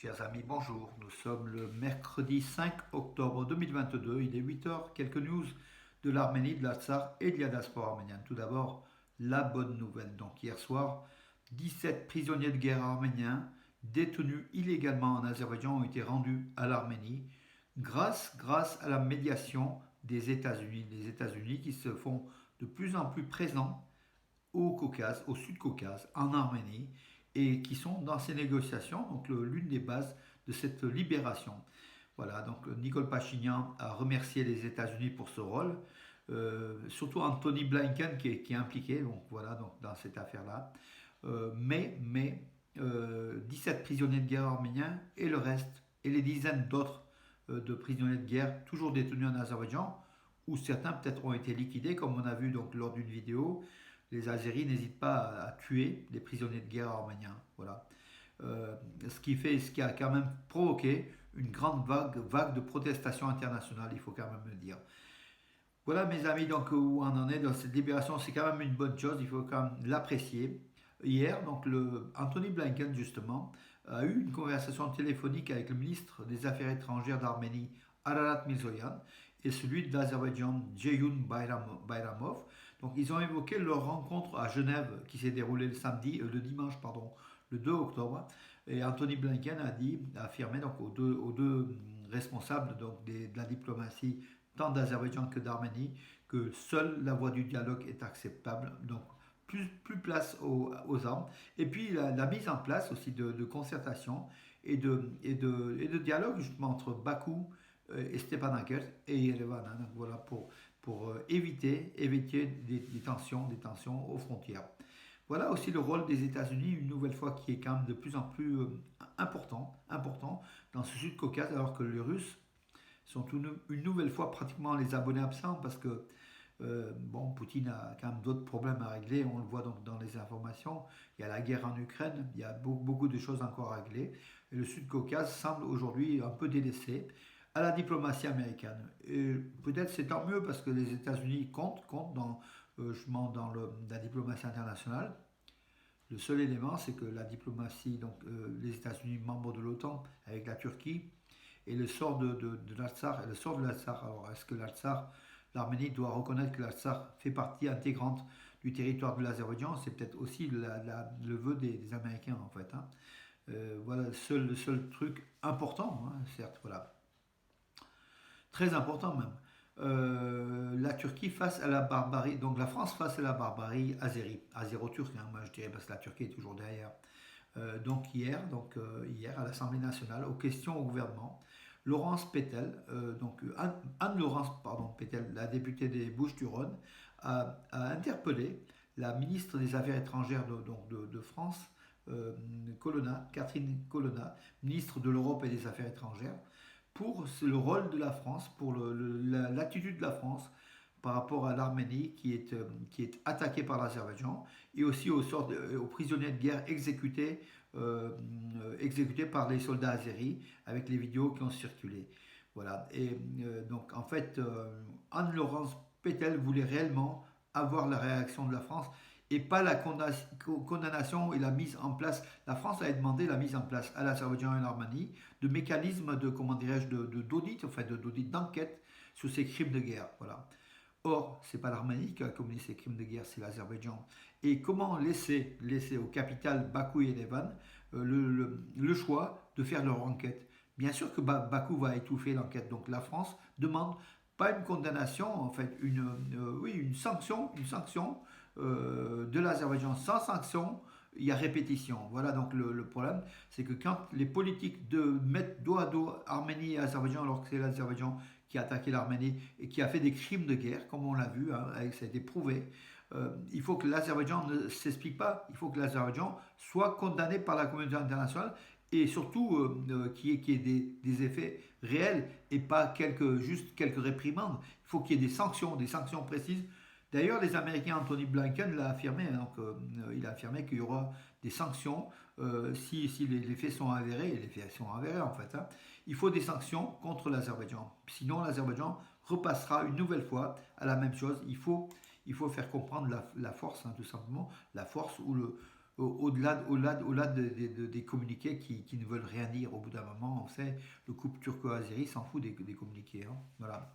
Chers amis, bonjour. Nous sommes le mercredi 5 octobre 2022. Il est 8 heures. Quelques news de l'Arménie, de l'Artsakh et de la diaspora arménienne. Tout d'abord, la bonne nouvelle. Donc, hier soir, 17 prisonniers de guerre arméniens détenus illégalement en Azerbaïdjan ont été rendus à l'Arménie grâce à la médiation des États-Unis. Les États-Unis qui se font de plus en plus présents au Caucase, au Sud-Caucase, en Arménie, et qui sont dans ces négociations, donc l'une des bases de cette libération. Voilà, donc Nicole Pachinian a remercié les États-Unis pour ce rôle, surtout Anthony Blinken qui est impliqué, donc voilà, donc dans cette affaire-là. Mais 17 prisonniers de guerre arméniens et le reste, et les dizaines d'autres de prisonniers de guerre toujours détenus en Azerbaïdjan, où certains peut-être ont été liquidés, comme on a vu donc lors d'une vidéo. Les Azéris n'hésitent pas à tuer des prisonniers de guerre arméniens. Voilà. Ce qui a quand même provoqué une grande vague de protestation internationale, il faut quand même le dire. Voilà mes amis, donc où on en est dans cette libération, c'est quand même une bonne chose, il faut quand même l'apprécier. Hier, donc Anthony Blinken justement a eu une conversation téléphonique avec le ministre des Affaires étrangères d'Arménie, Ararat Mirzoyan, et celui de l'Azerbaïdjan, Ceyhun Bayramov. Donc ils ont évoqué leur rencontre à Genève qui s'est déroulée le dimanche, le 2 octobre. Et Anthony Blinken a affirmé donc aux deux responsables donc, de la diplomatie tant d'Azerbaïdjan que d'Arménie que seule la voie du dialogue est acceptable. Donc plus place aux armes. Et puis la mise en place aussi de concertation et de dialogue justement entre Bakou et Stepanakert et Yerevan. Hein, donc voilà pour éviter des tensions aux frontières. Voilà aussi le rôle des États-Unis, une nouvelle fois, qui est quand même de plus en plus important dans ce Sud-Caucase, alors que les Russes sont une nouvelle fois pratiquement les abonnés absents, parce que Poutine a quand même d'autres problèmes à régler, on le voit donc dans les informations. Il y a la guerre en Ukraine, il y a beaucoup de choses encore à régler. Et le Sud-Caucase semble aujourd'hui un peu délaissé à la diplomatie américaine. Et peut-être c'est tant mieux parce que les États-Unis comptent dans la diplomatie internationale. Le seul élément, c'est que la diplomatie, donc les États-Unis membres de l'OTAN avec la Turquie, et le sort de l'Artsakh, et le sort de l'Artsakh. Alors, est-ce que l'Arménie doit reconnaître que l'Artsakh fait partie intégrante du territoire de l'Azerbaïdjan? C'est peut-être aussi le vœu des Américains en fait. Hein. Voilà le seul truc important, hein, certes, voilà. Très important même. La Turquie face à la barbarie, donc la France face à la barbarie azéro-turque, hein, moi je dirais, parce que la Turquie est toujours derrière. Hier à l'Assemblée nationale, aux questions au gouvernement, Laurence Pétel, Anne-Laurence Pétel, la députée des Bouches-du-Rhône, a interpellé la ministre des Affaires étrangères de France, Catherine Colonna, ministre de l'Europe et des Affaires étrangères, pour le rôle de la France, pour l'attitude de la France par rapport à l'Arménie qui est attaquée par l'Azerbaïdjan, et aussi aux prisonniers de guerre exécutés par les soldats azéris, avec les vidéos qui ont circulé. Voilà. Et donc en fait, Anne-Laurence Pétel voulait réellement avoir la réaction de la France et pas la condamnation et la mise en place. La France a demandé la mise en place à l'Azerbaïdjan et à l'Arménie de mécanismes d'audit, en fait, d'audit, d'enquête sur ces crimes de guerre. Voilà. Or, ce n'est pas l'Arménie qui a commis ces crimes de guerre, c'est l'Azerbaïdjan. Et comment laisser aux capitales Bakou et Yerevan le choix de faire leur enquête? Bien sûr que Bakou va étouffer l'enquête. Donc la France demande pas une condamnation, en fait, une sanction de l'Azerbaïdjan. Sans sanction, il y a répétition. Voilà donc le problème, c'est que quand les politiques mettent dos à dos Arménie et Azerbaïdjan, alors que c'est l'Azerbaïdjan qui a attaqué l'Arménie et qui a fait des crimes de guerre, comme on l'a vu, hein, ça a été prouvé, il faut que l'Azerbaïdjan ne s'explique pas, il faut que l'Azerbaïdjan soit condamné par la communauté internationale et surtout qu'il y ait des effets réels et pas juste quelques réprimandes. Il faut qu'il y ait des sanctions précises. D'ailleurs, les Américains, Anthony Blinken l'a affirmé, hein, donc, il a affirmé qu'il y aura des sanctions si les faits sont avérés, et les faits sont avérés en fait. Hein, il faut des sanctions contre l'Azerbaïdjan. Sinon, l'Azerbaïdjan repassera une nouvelle fois à la même chose. Il faut faire comprendre la force, hein, tout simplement, la force ou des communiqués qui ne veulent rien dire. Au bout d'un moment, on sait, le couple turco-azéri s'en fout des communiqués. Hein. Voilà.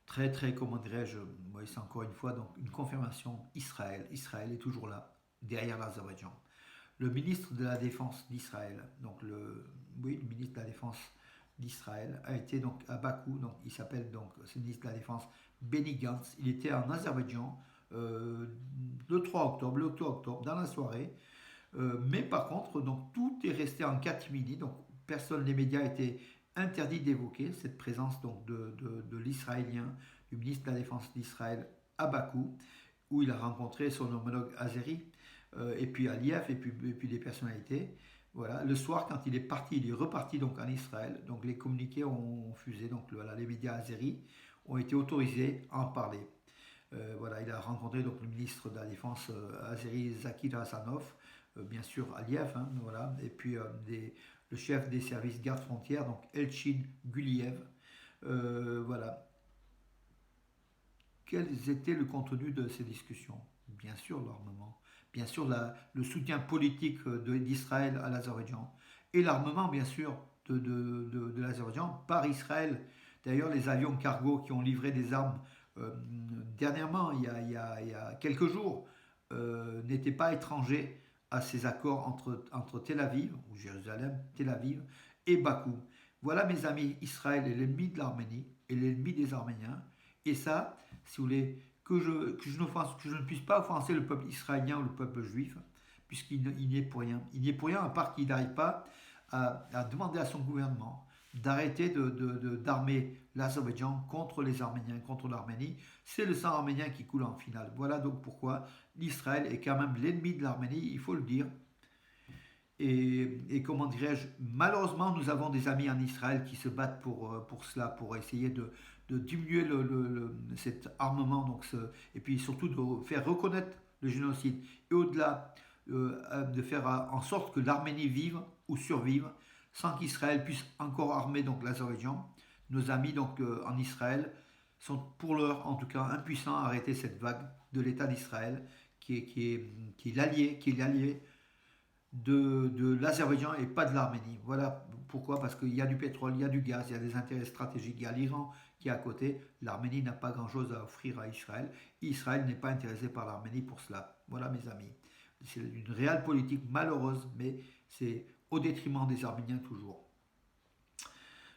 Très, très, comment dirais-je, c'est encore une fois donc une confirmation, Israël. Israël est toujours là, derrière l'Azerbaïdjan. Le ministre de la Défense d'Israël, donc le ministre de la Défense d'Israël, a été donc à Bakou, donc il s'appelle donc, c'est le ministre de la Défense Benny Gantz. Il était en Azerbaïdjan le 3 octobre, le 3 octobre, dans la soirée. Mais par contre, donc tout est resté en catimini, donc personne, les médias étaient interdits d'évoquer cette présence donc de l'Israélien, du ministre de la Défense d'Israël à Bakou, où il a rencontré son homologue azéri, et puis Aliyev, et puis des personnalités. Voilà. Le soir, quand il est parti, il est reparti donc en Israël. Donc les communiqués ont fusé, donc voilà, les médias azéris ont été autorisés à en parler. Voilà, il a rencontré donc le ministre de la Défense azéri Zakir Hassanov, bien sûr Aliyev, hein, voilà, et puis le chef des services garde-frontières, donc Elchin Guliev. Voilà. Quel était le contenu de ces discussions? Bien sûr l'armement, bien sûr le soutien politique d'Israël à l'Azerbaïdjan, et l'armement bien sûr de l'Azerbaïdjan par Israël. D'ailleurs, les avions cargo qui ont livré des armes dernièrement, il y a quelques jours, n'étaient pas étrangers à ces accords entre Tel Aviv, ou Jérusalem, Tel Aviv, et Bakou. Voilà, mes amis, Israël est l'ennemi de l'Arménie et l'ennemi des Arméniens. Et ça, si vous voulez, que je ne puisse pas offenser le peuple israélien ou le peuple juif, puisqu'il n'y est pour rien. Il n'y est pour rien, à part qu'il n'arrive pas à demander à son gouvernement d'arrêter d'armer l'Azerbaïdjan contre les Arméniens, contre l'Arménie. C'est le sang arménien qui coule en finale. Voilà donc pourquoi l'Israël est quand même l'ennemi de l'Arménie, il faut le dire. Et comment dirais-je, malheureusement, nous avons des amis en Israël qui se battent pour cela, pour essayer de diminuer cet armement, donc et puis surtout de faire reconnaître le génocide. Et au-delà, de faire en sorte que l'Arménie vive ou survive sans qu'Israël puisse encore armer donc l'Azerbaïdjan. Nos amis donc en Israël sont pour l'heure en tout cas impuissants à arrêter cette vague de l'État d'Israël qui est l'allié de l'Azerbaïdjan et pas de l'Arménie. Voilà pourquoi, parce qu'il y a du pétrole, il y a du gaz, il y a des intérêts stratégiques, il y a l'Iran qui est à côté. L'Arménie n'a pas grand-chose à offrir à Israël. Israël n'est pas intéressé par l'Arménie pour cela. Voilà mes amis. C'est une réelle politique malheureuse, mais c'est au détriment des Arméniens toujours.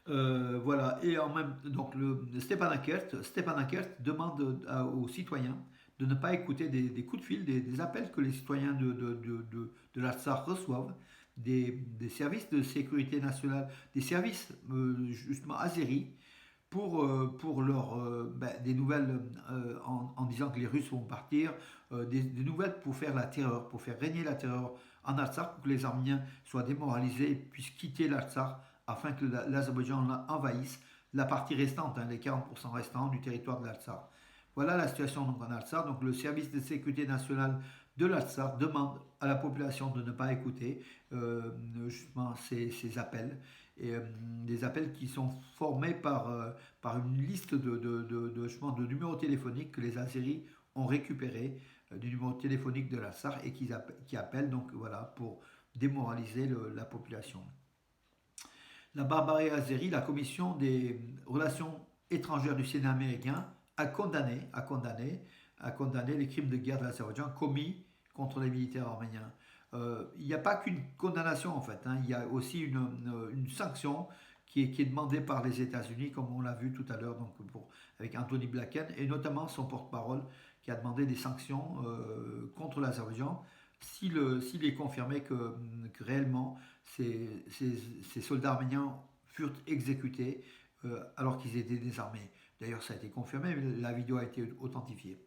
Voilà, et en même donc Stepan Akert demande aux citoyens de ne pas écouter des coups de fil, des appels que les citoyens de l'Artsakh reçoivent, des services de sécurité nationale, des services justement azéris, pour des nouvelles en disant que les Russes vont partir, des nouvelles pour faire la terreur, pour faire régner la terreur en Artsakh, pour que les Arméniens soient démoralisés et puissent quitter l'Artsakh afin que l'Azerbaïdjan envahisse la partie restante, hein, les 40% restants du territoire de l'Artsakh. Voilà la situation donc en Artsakh. Donc le service de sécurité nationale de l'Artsakh demande à la population de ne pas écouter justement ces appels. Et des appels qui sont formés par une liste de numéros téléphoniques que les Azéris ont récupérés du numéro téléphonique de l'Artsakh et qui appellent donc voilà pour démoraliser la population. La barbarie azérie, la commission des relations étrangères du Sénat américain a condamné les crimes de guerre de l'Azerbaïdjan commis contre les militaires arméniens. Il n'y a pas qu'une condamnation en fait, hein, il y a aussi une sanction qui est demandée par les États-Unis, comme on l'a vu tout à l'heure donc avec Anthony Blinken, et notamment son porte-parole qui a demandé des sanctions contre l'Azerbaïdjan s'il est confirmé que réellement ces soldats arméniens furent exécutés alors qu'ils étaient désarmés. D'ailleurs, ça a été confirmé, mais la vidéo a été authentifiée.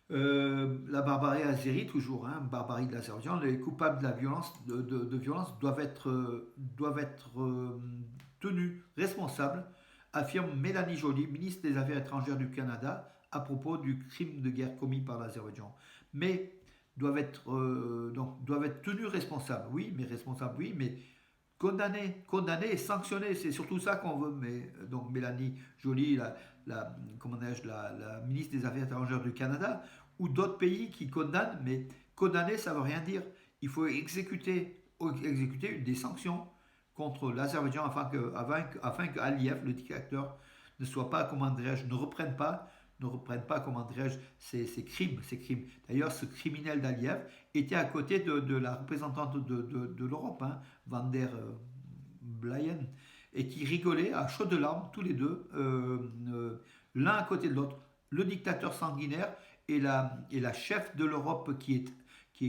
La barbarie azérie, toujours, hein, barbarie de l'Azerbaïdjan, les coupables de la violence, de violence doivent être tenus responsables, affirme Mélanie Joly, ministre des Affaires étrangères du Canada, à propos du crime de guerre commis par l'Azerbaïdjan. Mais doivent être tenus responsables, oui, mais condamnés et sanctionnés, c'est surtout ça qu'on veut. Mais donc Mélanie Joly, la ministre des Affaires étrangères du Canada, ou d'autres pays qui condamnent, mais Condamner, ça ne veut rien dire. Il faut exécuter des sanctions contre l'Azerbaïdjan afin que Aliyev, le dictateur, ne soit pas, comment dirais-je, ne reprenne pas, comment dirais-je, ces crimes, ces crimes. D'ailleurs, ce criminel d'Aliyev était à côté de la représentante de l'Europe, hein, Van der Leyen, et qui rigolaient à chaudes larmes, tous les deux, l'un à côté de l'autre. Le dictateur sanguinaire et la chef de l'Europe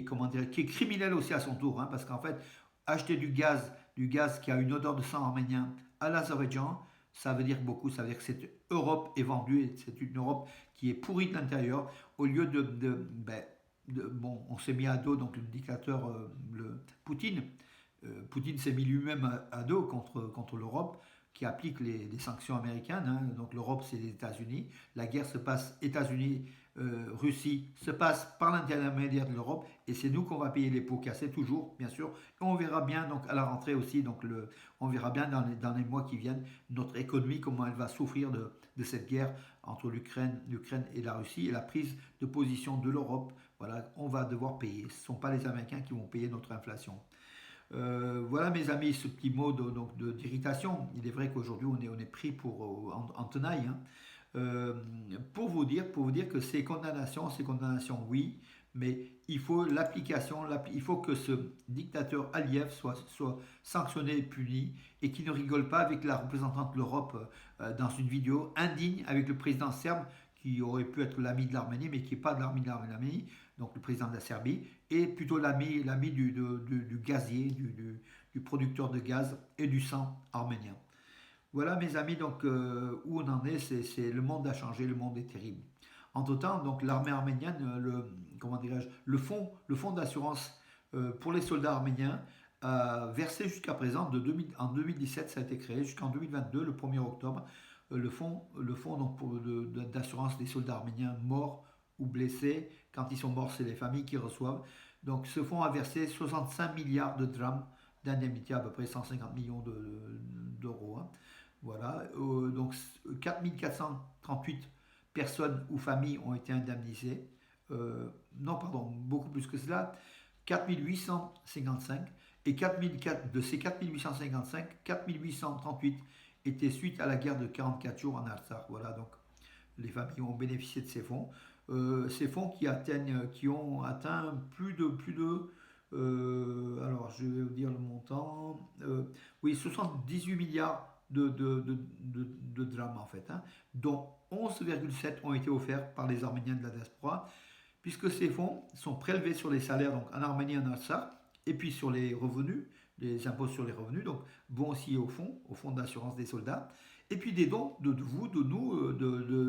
comment dire, qui est criminelle aussi à son tour, hein, parce qu'en fait, acheter du gaz qui a une odeur de sang arménien à l'Azerbaïdjan, ça veut dire beaucoup. Ça veut dire que cette Europe est vendue, et c'est une Europe qui est pourrie de l'intérieur, au lieu bon, on s'est mis à dos donc le dictateur Poutine. Poutine s'est mis lui-même à dos contre l'Europe qui applique les sanctions américaines. Hein. Donc l'Europe, c'est les États-Unis. La guerre se passe États-Unis, Russie, se passe par l'intermédiaire de l'Europe. Et c'est nous qu'on va payer les pots cassés, toujours, bien sûr. Et on verra bien donc à la rentrée aussi, donc on verra bien dans les mois qui viennent, notre économie, comment elle va souffrir de cette guerre entre l'Ukraine et la Russie et la prise de position de l'Europe. Voilà, on va devoir payer. Ce ne sont pas les Américains qui vont payer notre inflation. Voilà mes amis, ce petit mot d'irritation. Il est vrai qu'aujourd'hui on est pris en tenaille. Hein. Pour vous dire que ces condamnations, oui, mais il faut l'application, il faut que ce dictateur Aliyev soit sanctionné et puni et qu'il ne rigole pas avec la représentante de l'Europe dans une vidéo indigne avec le président serbe qui aurait pu être l'ami de l'Arménie mais qui n'est pas de l'Arménie, donc le président de la Serbie, et plutôt l'ami du gazier, du producteur de gaz et du sang arménien. Voilà mes amis, donc où on en est, c'est le monde a changé, le monde est terrible. Entre-temps, donc l'armée arménienne, comment dirais-je, le fonds d'assurance pour les soldats arméniens a versé jusqu'à présent, en 2017 ça a été créé, jusqu'en 2022, le 1er octobre, le fonds donc, d'assurance des soldats arméniens morts ou blessés. Quand ils sont morts, c'est les familles qui reçoivent. Donc ce fonds a versé 65 milliards de drams d'indemnité, à peu près 150 millions d'euros. Hein. Voilà, donc 4438 personnes ou familles ont été indemnisées. Non, pardon, beaucoup plus que cela. 4855 et de ces 4855, 4838 étaient suite à la guerre de 44 jours en Artsakh. Voilà, donc les familles ont bénéficié de ces fonds qui ont atteint plus de alors je vais vous dire le montant, oui, 78 milliards de drames en fait, hein, dont 11,7 ont été offerts par les Arméniens de la diaspora, puisque ces fonds sont prélevés sur les salaires donc en Arménie et en Artsakh, et puis sur les revenus, les impôts sur les revenus, donc vont aussi au fonds d'assurance des soldats, et puis des dons de vous, de nous,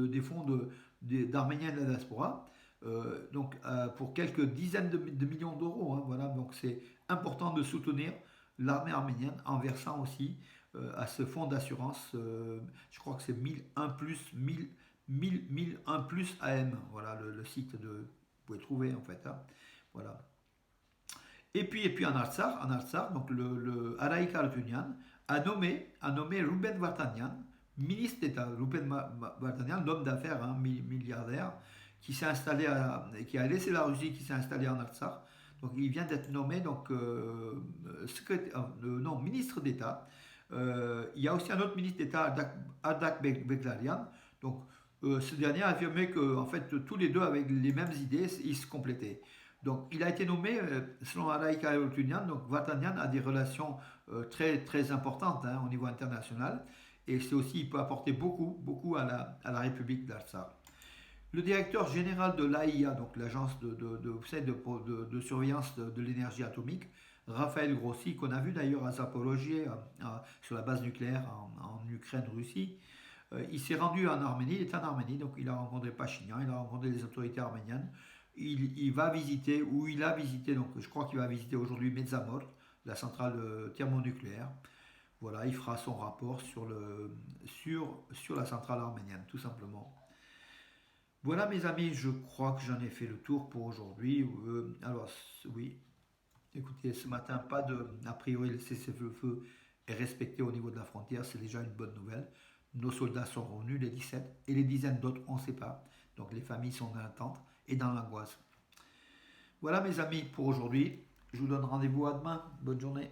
des fonds d'Arméniens de la diaspora, pour quelques dizaines de millions d'euros. Hein, voilà, donc c'est important de soutenir l'armée arménienne en versant aussi à ce fonds d'assurance, je crois que c'est 1001 plus, 1001 plus AM, voilà le site vous pouvez trouver en fait. Hein, voilà. Et puis en Artsakh, donc le Araïk Harutyunyan a nommé Ruben Vartanyan, ministre d'État. Ruben Vartanyan, l'homme d'affaires, hein, milliardaire, qui a laissé la Russie, qui s'est installé en Artsakh. Donc il vient d'être nommé donc, ministre d'État. Il y a aussi un autre ministre d'État, Ardak Beglarian. Donc ce dernier a affirmé que en fait tous les deux avec les mêmes idées, ils se complétaient. Donc il a été nommé, selon Araïk Harutyunyan, donc Vartanyan a des relations très, très importantes, hein, au niveau international. Et c'est aussi, il peut apporter beaucoup à la République d'Artsakh. Le directeur général de l'AIA, donc l'agence de surveillance de l'énergie atomique, Raphaël Grossi, qu'on a vu d'ailleurs à Zaporozhye, sur la base nucléaire en Ukraine-Russie, il s'est rendu en Arménie, il est en Arménie, donc il a rencontré Pachinian, il a rencontré les autorités arméniennes. Il va visiter, ou il a visité, donc je crois qu'il va visiter aujourd'hui Metsamor, la centrale thermonucléaire. Voilà, il fera son rapport sur la centrale arménienne, tout simplement. Voilà mes amis, je crois que j'en ai fait le tour pour aujourd'hui. Alors oui, écoutez, ce matin, a priori le cessez-le-feu est respecté au niveau de la frontière, c'est déjà une bonne nouvelle. Nos soldats sont revenus, les 17, et les dizaines d'autres, on ne sait pas. Donc les familles sont dans l'attente et dans l'angoisse. Voilà mes amis pour aujourd'hui. Je vous donne rendez-vous à demain. Bonne journée.